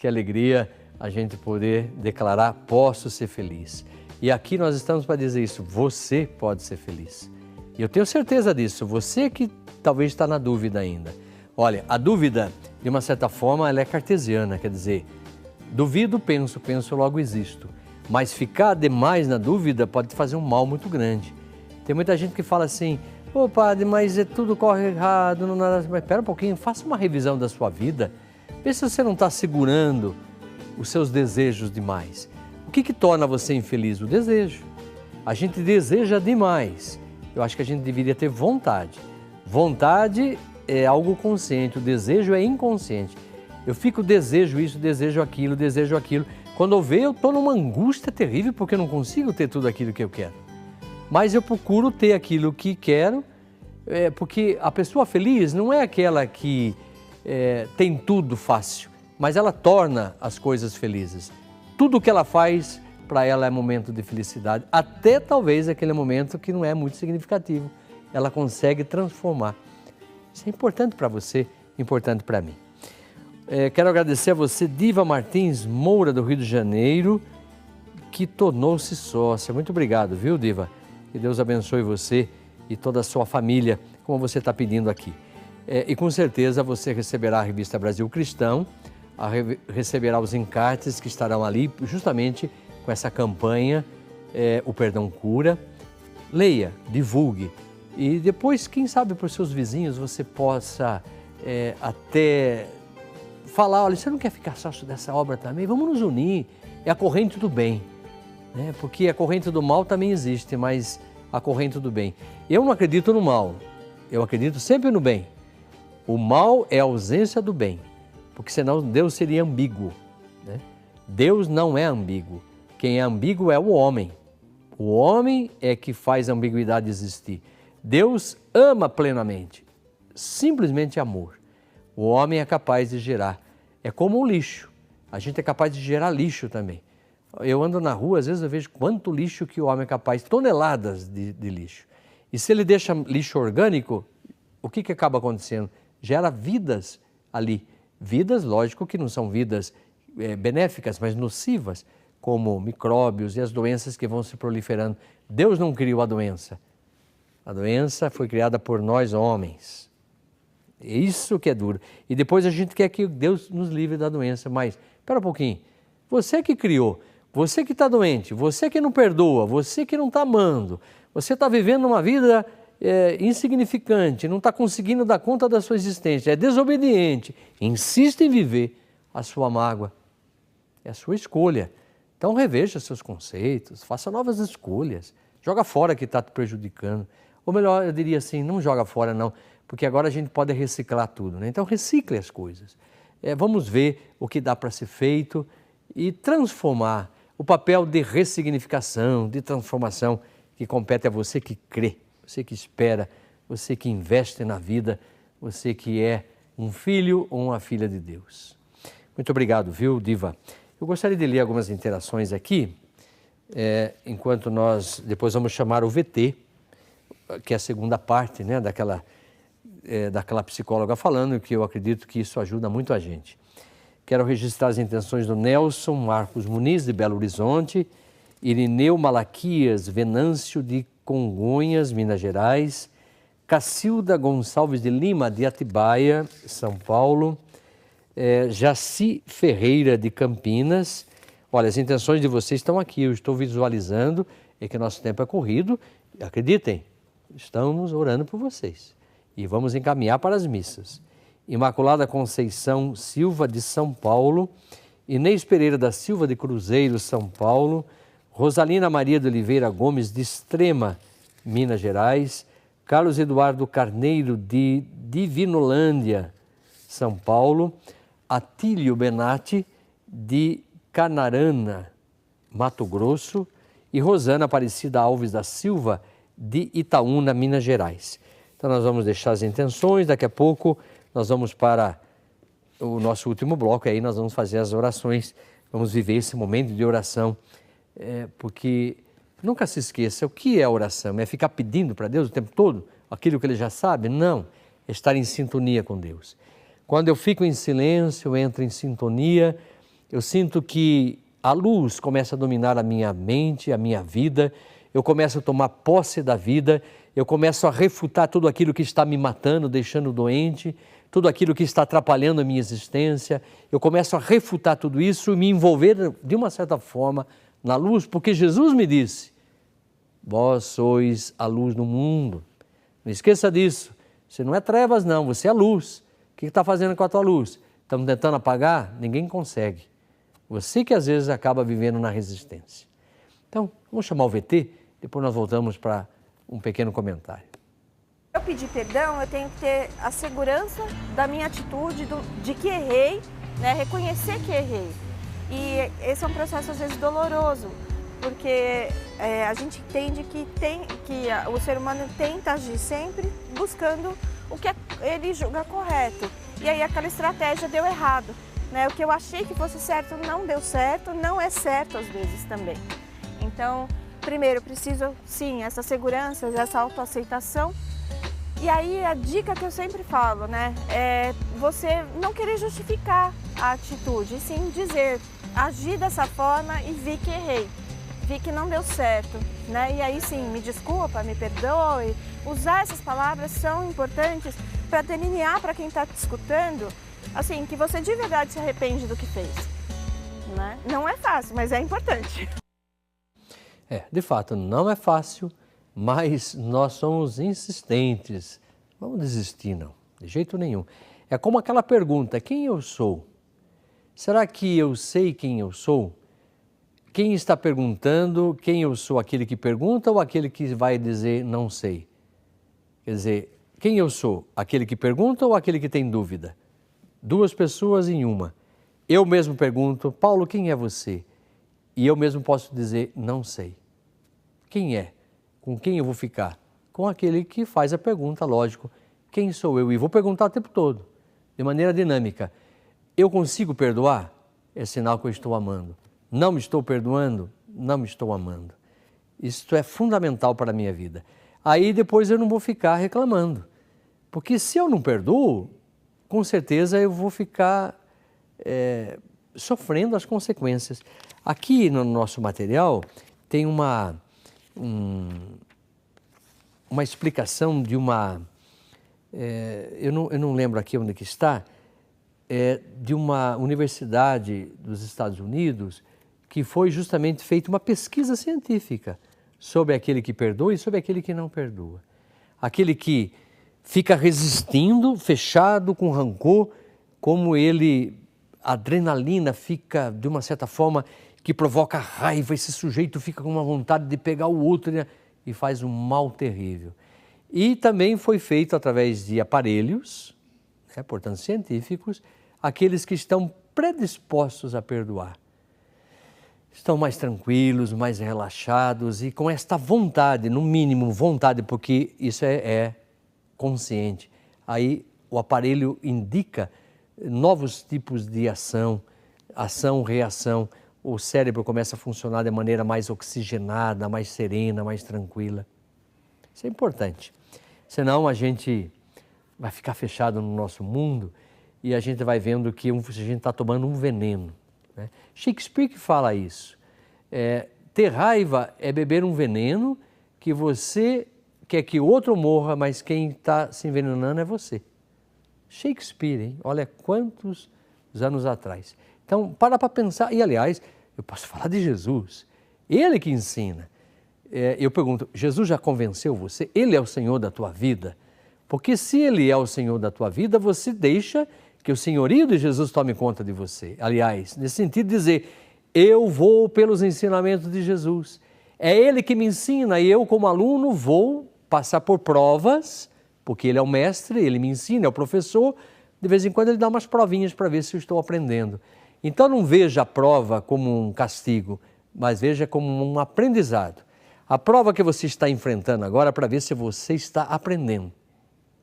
que alegria a gente poder declarar: posso ser feliz. E aqui nós estamos para dizer isso: você pode ser feliz. E eu tenho certeza disso, você que talvez está na dúvida ainda. Olha, a dúvida, de uma certa forma, ela é cartesiana, quer dizer, duvido, penso, penso, logo existo. Mas ficar demais na dúvida pode te fazer um mal muito grande. Tem muita gente que fala assim: ô padre, mas tudo corre errado, não nada. Mas espera um pouquinho, faça uma revisão da sua vida, vê se você não está segurando os seus desejos demais. O que torna você infeliz? O desejo. A gente deseja demais. Eu acho que a gente deveria ter vontade. Vontade é algo consciente, o desejo é inconsciente. Eu desejo isso, desejo aquilo, desejo aquilo. Quando eu vejo, eu estou numa angústia terrível porque eu não consigo ter tudo aquilo que eu quero. Mas eu procuro ter aquilo que quero, porque a pessoa feliz não é aquela que tem tudo fácil, mas ela torna as coisas felizes. Tudo que ela faz, para ela é momento de felicidade, até talvez aquele momento que não é muito significativo. Ela consegue transformar. Isso é importante para você, importante para mim. Quero agradecer a você, Diva Martins Moura, do Rio de Janeiro, que tornou-se sócia. Muito obrigado, viu, Diva? Que Deus abençoe você e toda a sua família, como você está pedindo aqui. E com certeza você receberá a revista Brasil Cristão, receberá os encartes que estarão ali justamente com essa campanha, O Perdão Cura. Leia, divulgue e depois, quem sabe, para os seus vizinhos você possa até falar: olha, você não quer ficar sócio dessa obra também? Vamos nos unir, é a corrente do bem, né? Porque a corrente do mal também existe, mas a corrente do bem. Eu não acredito no mal, eu acredito sempre no bem. O mal é a ausência do bem, porque senão Deus seria ambíguo, né? Deus não é ambíguo. Quem é ambíguo é o homem. O homem é que faz a ambiguidade existir. Deus ama plenamente, simplesmente amor. O homem é capaz de gerar. É como o lixo. A gente é capaz de gerar lixo também. Eu ando na rua, às vezes eu vejo quanto lixo que o homem é capaz, toneladas de lixo. E se ele deixa lixo orgânico, o que acaba acontecendo? Gera vidas ali. Vidas, lógico que não são vidas benéficas, mas nocivas, como micróbios e as doenças que vão se proliferando. Deus não criou a doença. A doença foi criada por nós homens. É isso que é duro. E depois a gente quer que Deus nos livre da doença. Mas, espera um pouquinho, você que criou, você que está doente, você que não perdoa, você que não está amando, você está vivendo uma vida insignificante, não está conseguindo dar conta da sua existência, é desobediente, insiste em viver a sua mágoa. É a sua escolha. Então reveja seus conceitos, faça novas escolhas, joga fora que está te prejudicando. Ou melhor, eu diria assim, não joga fora não, porque agora a gente pode reciclar tudo, né? Então recicle as coisas. Vamos ver o que dá para ser feito e transformar. O papel de ressignificação, de transformação que compete a você que crê, você que espera, você que investe na vida, você que é um filho ou uma filha de Deus. Muito obrigado, viu, Diva? Eu gostaria de ler algumas interações aqui, enquanto nós depois vamos chamar o VT, que é a segunda parte, né, daquela psicóloga falando, que eu acredito que isso ajuda muito a gente. Quero registrar as intenções do Nelson Marcos Muniz, de Belo Horizonte, Irineu Malaquias Venâncio, de Congonhas, Minas Gerais, Cacilda Gonçalves de Lima, de Atibaia, São Paulo, Jaci Ferreira, de Campinas. Olha, as intenções de vocês estão aqui, eu estou visualizando, é que nosso tempo é corrido, acreditem, estamos orando por vocês e vamos encaminhar para as missas. Imaculada Conceição Silva, de São Paulo, Inês Pereira da Silva, de Cruzeiro, São Paulo, Rosalina Maria de Oliveira Gomes, de Extrema, Minas Gerais, Carlos Eduardo Carneiro, de Divinolândia, São Paulo, Atílio Benatti, de Canarana, Mato Grosso, e Rosana Aparecida Alves da Silva, de Itaúna, Minas Gerais. Então nós vamos deixar as intenções, daqui a pouco nós vamos para o nosso último bloco, e aí nós vamos fazer as orações, vamos viver esse momento de oração, porque nunca se esqueça, o que é oração? É ficar pedindo para Deus o tempo todo aquilo que Ele já sabe? Não, é estar em sintonia com Deus. Quando eu fico em silêncio, eu entro em sintonia eu sinto que a luz começa a dominar a minha mente, a minha vida, eu começo a tomar posse da vida, eu começo a refutar tudo aquilo que está me matando, deixando doente, tudo aquilo que está atrapalhando a minha existência, eu começo a refutar tudo isso e me envolver de uma certa forma na luz, porque Jesus me disse, vós sois a luz do mundo. Não esqueça disso, você não é trevas não, você é luz. O que está fazendo com a tua luz? Estamos tentando apagar? Ninguém consegue. Você que às vezes acaba vivendo na resistência. Então, vamos chamar o VT, depois nós voltamos para um pequeno comentário. Eu pedir perdão, eu tenho que ter a segurança da minha atitude, de que errei, né? Reconhecer que errei. E esse é um processo às vezes doloroso, porque a gente entende que o ser humano tenta agir sempre buscando o que ele julga correto. E aí aquela estratégia deu errado, né? O que eu achei que fosse certo não deu certo, não é certo às vezes também. Então, primeiro, eu preciso, sim, essa segurança, essa autoaceitação. E aí a dica que eu sempre falo, né, é você não querer justificar a atitude, e sim dizer, agir dessa forma e vi que errei, vi que não deu certo, né? E aí sim, me desculpa, me perdoe. Usar essas palavras são importantes para delinear para quem está te escutando, assim, que você de verdade se arrepende do que fez, né? Não é fácil, mas é importante. De fato, não é fácil, mas nós somos insistentes. Vamos desistir, não, de jeito nenhum. É como aquela pergunta, quem eu sou? Será que eu sei quem eu sou? Quem está perguntando, quem eu sou, aquele que pergunta ou aquele que vai dizer não sei? Quer dizer, quem eu sou, aquele que pergunta ou aquele que tem dúvida? Duas pessoas em uma. Eu mesmo pergunto, Paulo, quem é você? E eu mesmo posso dizer, não sei. Quem é? Com quem eu vou ficar? Com aquele que faz a pergunta, lógico. Quem sou eu? E vou perguntar o tempo todo, de maneira dinâmica. Eu consigo perdoar? É sinal que eu estou amando. Não me estou perdoando? Não me estou amando. Isto é fundamental para a minha vida. Aí depois eu não vou ficar reclamando. Porque se eu não perdoo, com certeza eu vou ficar sofrendo as consequências. Aqui no nosso material tem uma explicação de uma, eu não lembro aqui onde que está, de uma universidade dos Estados Unidos que foi justamente feita uma pesquisa científica sobre aquele que perdoa e sobre aquele que não perdoa. Aquele que fica resistindo, fechado, com rancor, como a adrenalina fica de uma certa forma que provoca raiva, esse sujeito fica com uma vontade de pegar o outro, né, e faz um mal terrível. E também foi feito através de aparelhos, portanto científicos, aqueles que estão predispostos a perdoar. Estão mais tranquilos, mais relaxados e com esta vontade, no mínimo vontade, porque isso é consciente. Aí o aparelho indica novos tipos de ação, reação. O cérebro começa a funcionar de maneira mais oxigenada, mais serena, mais tranquila. Isso é importante. Senão a gente vai ficar fechado no nosso mundo e a gente vai vendo que a gente está tomando um veneno, né? Shakespeare que fala isso. Ter raiva é beber um veneno que você quer que o outro morra, mas quem está se envenenando é você. Shakespeare, hein? Olha quantos anos atrás. Então, para pensar, e aliás, eu posso falar de Jesus, Ele que ensina. Eu pergunto, Jesus já convenceu você? Ele é o Senhor da tua vida? Porque se Ele é o Senhor da tua vida, você deixa que o senhorio de Jesus tome conta de você. Aliás, nesse sentido de dizer, eu vou pelos ensinamentos de Jesus. É Ele que me ensina e eu como aluno vou passar por provas, porque Ele é o mestre, Ele me ensina, é o professor, de vez em quando Ele dá umas provinhas para ver se eu estou aprendendo. Então não veja a prova como um castigo, mas veja como um aprendizado. A prova que você está enfrentando agora é para ver se você está aprendendo.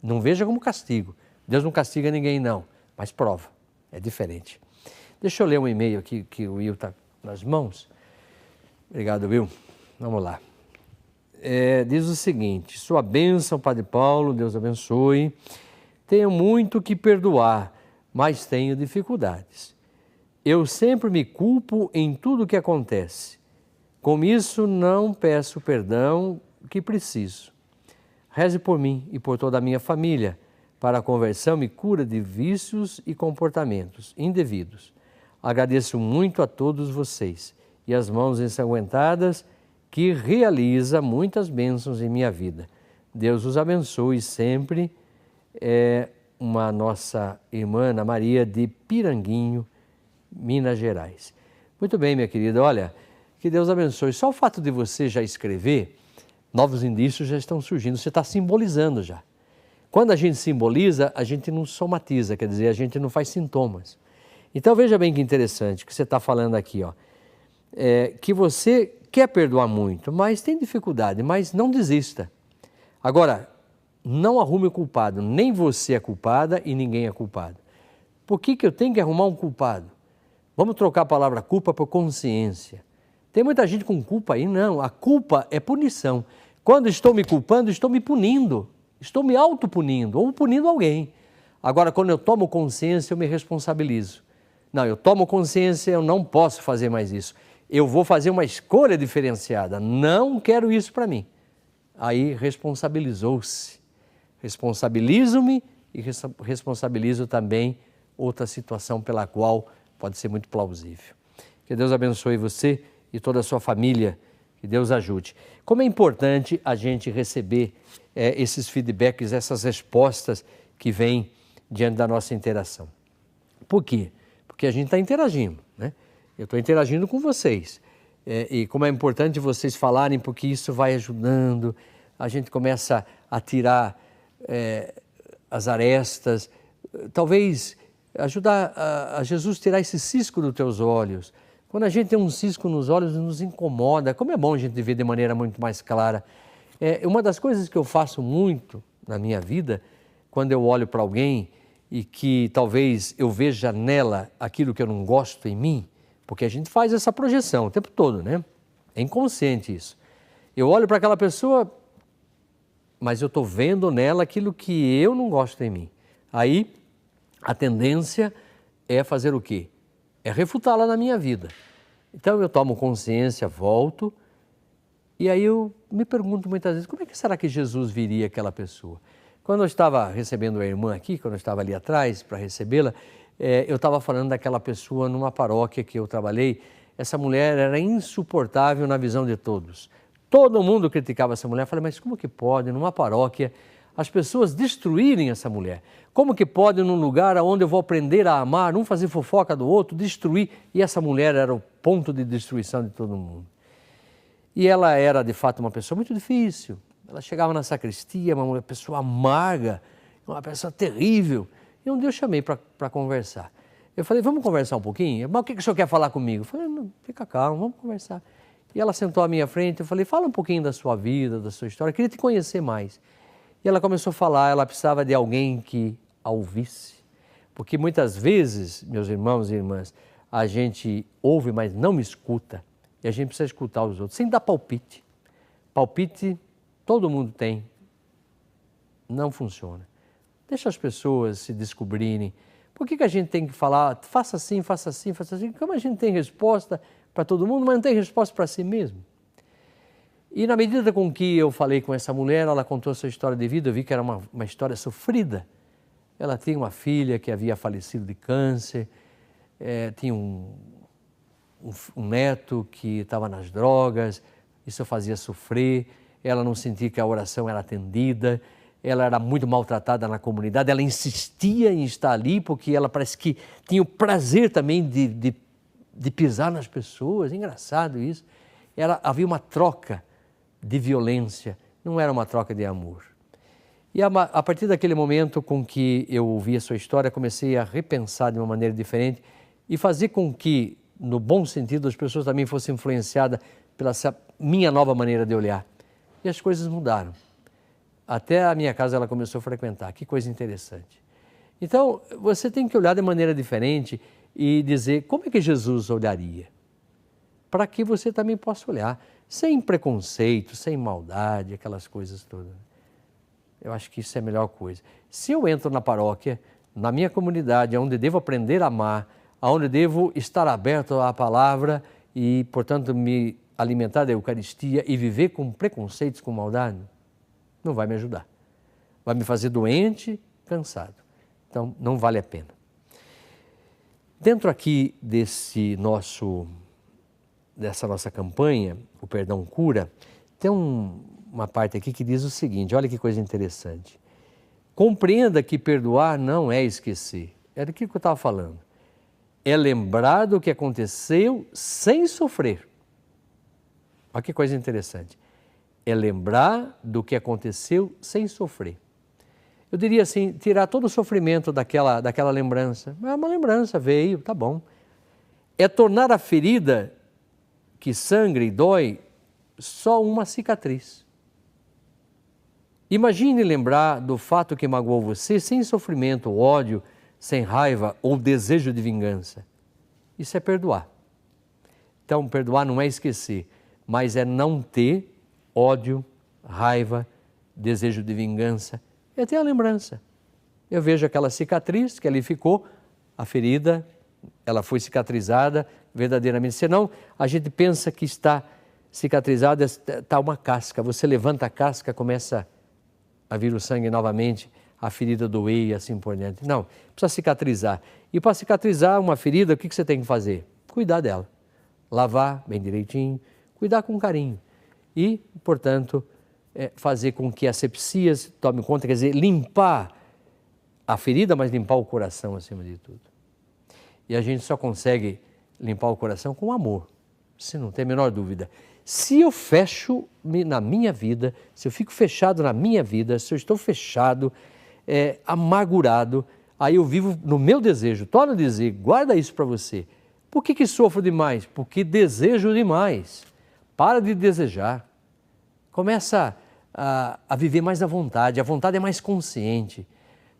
Não veja como castigo. Deus não castiga ninguém não, mas prova, é diferente. Deixa eu ler um e-mail aqui que o Will está nas mãos. Obrigado, Will. Vamos lá. Diz o seguinte, sua bênção, Padre Paulo, Deus abençoe. Tenho muito que perdoar, mas tenho dificuldades. Eu sempre me culpo em tudo que acontece. Com isso, não peço perdão que preciso. Reze por mim e por toda a minha família, para a conversão e cura de vícios e comportamentos indevidos. Agradeço muito a todos vocês e as mãos ensanguentadas que realiza muitas bênçãos em minha vida. Deus os abençoe sempre. É uma nossa irmã Ana Maria de Piranguinho, Minas Gerais. Muito bem, minha querida, olha, que Deus abençoe. Só o fato de você já escrever, novos indícios já estão surgindo, você está simbolizando já. Quando a gente simboliza, a gente não somatiza, quer dizer, a gente não faz sintomas. Então veja bem que interessante que você está falando aqui, ó, que você quer perdoar muito, mas tem dificuldade, mas não desista. Agora, não arrume o culpado, nem você é culpada e ninguém é culpado. Por que eu tenho que arrumar um culpado? Vamos trocar a palavra culpa por consciência. Tem muita gente com culpa aí, não, a culpa é punição. Quando estou me culpando, estou me punindo, estou me autopunindo ou punindo alguém. Agora, quando eu tomo consciência, eu me responsabilizo. Não, eu tomo consciência, eu não posso fazer mais isso. Eu vou fazer uma escolha diferenciada, não quero isso para mim. Aí responsabilizou-se. Responsabilizo-me e responsabilizo também outra situação pela qual pode ser muito plausível. Que Deus abençoe você e toda a sua família, que Deus ajude. Como é importante a gente receber esses feedbacks, essas respostas que vêm diante da nossa interação. Por quê? Porque a gente está interagindo, né? Eu estou interagindo com vocês. E como é importante vocês falarem, porque isso vai ajudando, a gente começa a tirar as arestas, talvez ajudar a Jesus tirar esse cisco dos teus olhos. Quando a gente tem um cisco nos olhos, nos incomoda. Como é bom a gente ver de maneira muito mais clara. Uma das coisas que eu faço muito na minha vida, quando eu olho para alguém e que talvez eu veja nela aquilo que eu não gosto em mim, porque a gente faz essa projeção o tempo todo, né? É inconsciente isso. Eu olho para aquela pessoa, mas eu estou vendo nela aquilo que eu não gosto em mim. Aí a tendência é fazer o quê? É refutá-la na minha vida. Então eu tomo consciência, volto, e aí eu me pergunto muitas vezes, como é que será que Jesus viria aquela pessoa? Quando eu estava recebendo a irmã aqui, quando eu estava ali atrás para recebê-la, eu estava falando daquela pessoa numa paróquia que eu trabalhei. Essa mulher era insuportável na visão de todos. Todo mundo criticava essa mulher. Eu falei, mas como que pode, numa paróquia, as pessoas destruírem essa mulher? Como que pode, num lugar onde eu vou aprender a amar, um fazer fofoca do outro, destruir? E essa mulher era o ponto de destruição de todo mundo. E ela era, de fato, uma pessoa muito difícil. Ela chegava na sacristia, uma pessoa amarga, uma pessoa terrível. E um dia eu chamei para conversar. Eu falei, vamos conversar um pouquinho? Mas o que o senhor quer falar comigo? Eu falei, não, fica calmo, vamos conversar. E ela sentou à minha frente, eu falei, fala um pouquinho da sua vida, da sua história, eu queria te conhecer mais. E ela começou a falar, ela precisava de alguém que a ouvisse. Porque muitas vezes, meus irmãos e irmãs, a gente ouve, mas não escuta. E a gente precisa escutar os outros, sem dar palpite. Palpite todo mundo tem, não funciona. Deixa as pessoas se descobrirem. Por que a gente tem que falar, faça assim, faça assim, faça assim? Como a gente tem resposta para todo mundo, mas não tem resposta para si mesmo. E na medida com que eu falei com essa mulher, ela contou a sua história de vida, eu vi que era uma história sofrida. Ela tinha uma filha que havia falecido de câncer, tinha um neto que estava nas drogas, isso fazia sofrer, ela não sentia que a oração era atendida, ela era muito maltratada na comunidade, ela insistia em estar ali porque ela parece que tinha o prazer também de pisar nas pessoas, engraçado isso. Havia uma troca de violência, não era uma troca de amor. E a partir daquele momento com que eu ouvi a sua história, comecei a repensar de uma maneira diferente e fazer com que, no bom sentido, as pessoas também fossem influenciadas pela minha nova maneira de olhar. E as coisas mudaram. Até a minha casa ela começou a frequentar, que coisa interessante. Então, você tem que olhar de maneira diferente e dizer como é que Jesus olharia, para que você também possa olhar, sem preconceito, sem maldade, aquelas coisas todas. Eu acho que isso é a melhor coisa. Se eu entro na paróquia, na minha comunidade, onde devo aprender a amar, onde devo estar aberto à palavra e, portanto, me alimentar da Eucaristia e viver com preconceitos, com maldade? Não vai me ajudar. Vai me fazer doente, cansado. Então, não vale a pena. Dentro aqui dessa nossa campanha, o Perdão Cura, tem uma parte aqui que diz o seguinte, olha que coisa interessante. Compreenda que perdoar não é esquecer. Era aquilo que eu estava falando. É lembrar do que aconteceu sem sofrer. Olha que coisa interessante. É lembrar do que aconteceu sem sofrer. Eu diria assim, tirar todo o sofrimento daquela lembrança. É uma lembrança, veio, tá bom. É tornar a ferida que sangra e dói só uma cicatriz. Imagine lembrar do fato que magoou você sem sofrimento, ódio, sem raiva ou desejo de vingança. Isso é perdoar. Então, perdoar não é esquecer, mas é não ter ódio, raiva, desejo de vingança. É ter a lembrança. Eu vejo aquela cicatriz que ali ficou, a ferida, ela foi cicatrizada verdadeiramente. Senão, a gente pensa que está cicatrizada, está uma casca. Você levanta a casca, começa a vir o sangue novamente, a ferida doer e assim por diante. Não, precisa cicatrizar. E para cicatrizar uma ferida, o que você tem que fazer? Cuidar dela. Lavar bem direitinho, cuidar com carinho. E, portanto, fazer com que a sepsia tome conta, quer dizer, limpar a ferida, mas limpar o coração acima de tudo. E a gente só consegue limpar o coração com amor, se não tem a menor dúvida. Se eu fecho na minha vida, se eu fico fechado na minha vida, se eu estou fechado, amargurado, aí eu vivo no meu desejo. Torno a dizer, guarda isso para você. Por que sofro demais? Porque desejo demais. Para de desejar. Começa a viver mais à vontade. A vontade é mais consciente.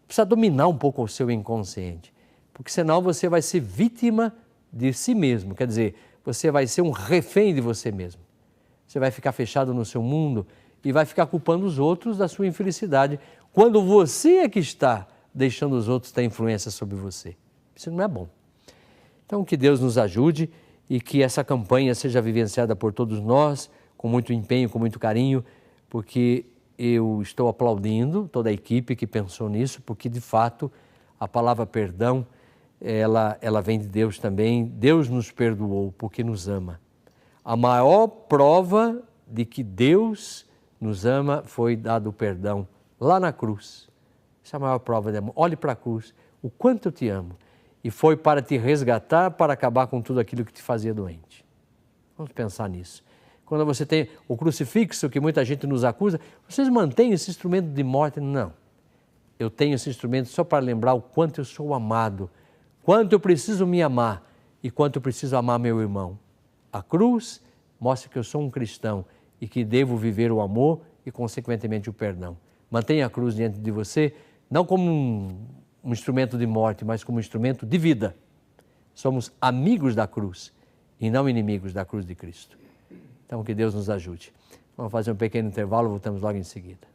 Precisa dominar um pouco o seu inconsciente. Porque senão você vai ser vítima de si mesmo. Quer dizer, você vai ser um refém de você mesmo. Você vai ficar fechado no seu mundo e vai ficar culpando os outros da sua infelicidade, quando você é que está deixando os outros ter influência sobre você. Isso não é bom. Então, que Deus nos ajude e que essa campanha seja vivenciada por todos nós, com muito empenho, com muito carinho, porque eu estou aplaudindo toda a equipe que pensou nisso, porque, de fato, a palavra perdão, ela vem de Deus também. Deus nos perdoou porque nos ama. A maior prova de que Deus nos ama foi dado o perdão lá na cruz. Essa é a maior prova de amor. Olhe para a cruz, o quanto eu te amo. E foi para te resgatar, para acabar com tudo aquilo que te fazia doente. Vamos pensar nisso. Quando você tem o crucifixo, que muita gente nos acusa, vocês mantêm esse instrumento de morte? Não. Eu tenho esse instrumento só para lembrar o quanto eu sou amado, quanto eu preciso me amar e quanto eu preciso amar meu irmão. A cruz mostra que eu sou um cristão e que devo viver o amor e, consequentemente, o perdão. Mantenha a cruz diante de você, não como um instrumento de morte, mas como um instrumento de vida. Somos amigos da cruz e não inimigos da cruz de Cristo. Então, que Deus nos ajude. Vamos fazer um pequeno intervalo, voltamos logo em seguida.